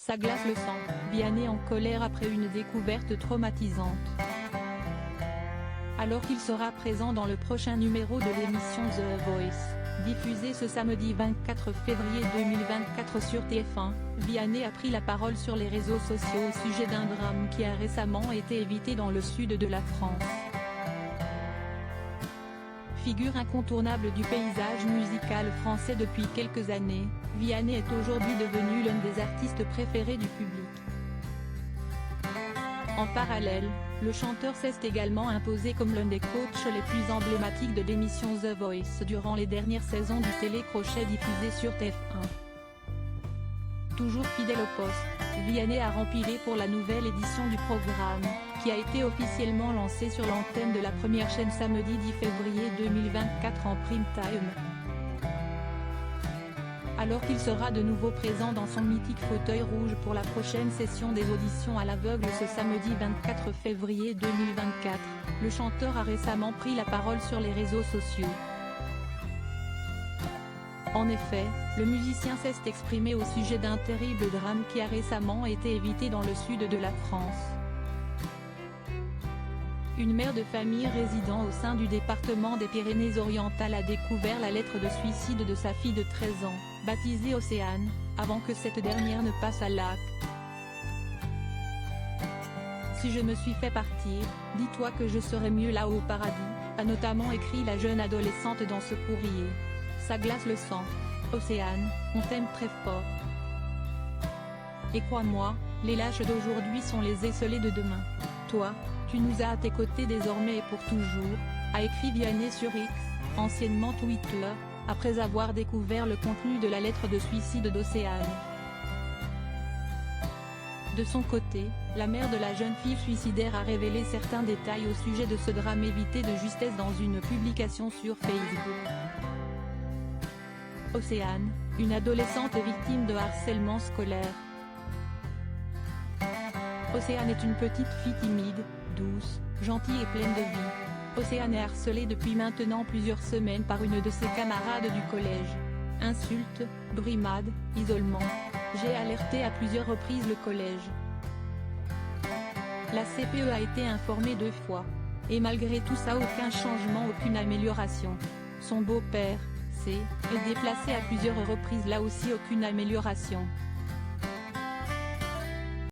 Ça glace le sang, Vianney en colère après une découverte traumatisante. Alors qu'il sera présent dans le prochain numéro de l'émission The Voice, diffusé ce samedi 24 février 2024 sur TF1, Vianney a pris la parole sur les réseaux sociaux au sujet d'un drame qui a récemment été évité dans le sud de la France. Figure incontournable du paysage musical français depuis quelques années, Vianney est aujourd'hui devenu l'un des artistes préférés du public. En parallèle, le chanteur s'est également imposé comme l'un des coachs les plus emblématiques de l'émission The Voice durant les dernières saisons du télécrochet diffusé sur TF1. Toujours fidèle au poste, Vianney a rempilé pour la nouvelle édition du programme, qui a été officiellement lancé sur l'antenne de la première chaîne samedi 10 février 2024 en prime time. Alors qu'il sera de nouveau présent dans son mythique fauteuil rouge pour la prochaine session des auditions à l'aveugle ce samedi 24 février 2024, le chanteur a récemment pris la parole sur les réseaux sociaux. En effet, le musicien s'est exprimé au sujet d'un terrible drame qui a récemment été évité dans le sud de la France. Une mère de famille résidant au sein du département des Pyrénées-Orientales a découvert la lettre de suicide de sa fille de 13 ans, baptisée Océane, avant que cette dernière ne passe à l'acte. Si je me suis fait partir, dis-toi que je serai mieux là-haut au paradis, a notamment écrit la jeune adolescente dans ce courrier. Ça glace le sang. Océane, on t'aime très fort. Et crois-moi, les lâches d'aujourd'hui sont les esselés de demain. Toi, tu nous as à tes côtés désormais et pour toujours, a écrit Vianney sur X, anciennement Twitter, après avoir découvert le contenu de la lettre de suicide d'Océane. De son côté, la mère de la jeune fille suicidaire a révélé certains détails au sujet de ce drame évité de justesse dans une publication sur Facebook. Océane, une adolescente victime de harcèlement scolaire. Océane est une petite fille timide, douce, gentille et pleine de vie. Océane est harcelée depuis maintenant plusieurs semaines par une de ses camarades du collège. Insultes, brimades, isolement. J'ai alerté à plusieurs reprises le collège. La CPE a été informée 2 fois. Et malgré tout ça, aucun changement, aucune amélioration. Son beau-père, est déplacé à plusieurs reprises, là aussi aucune amélioration.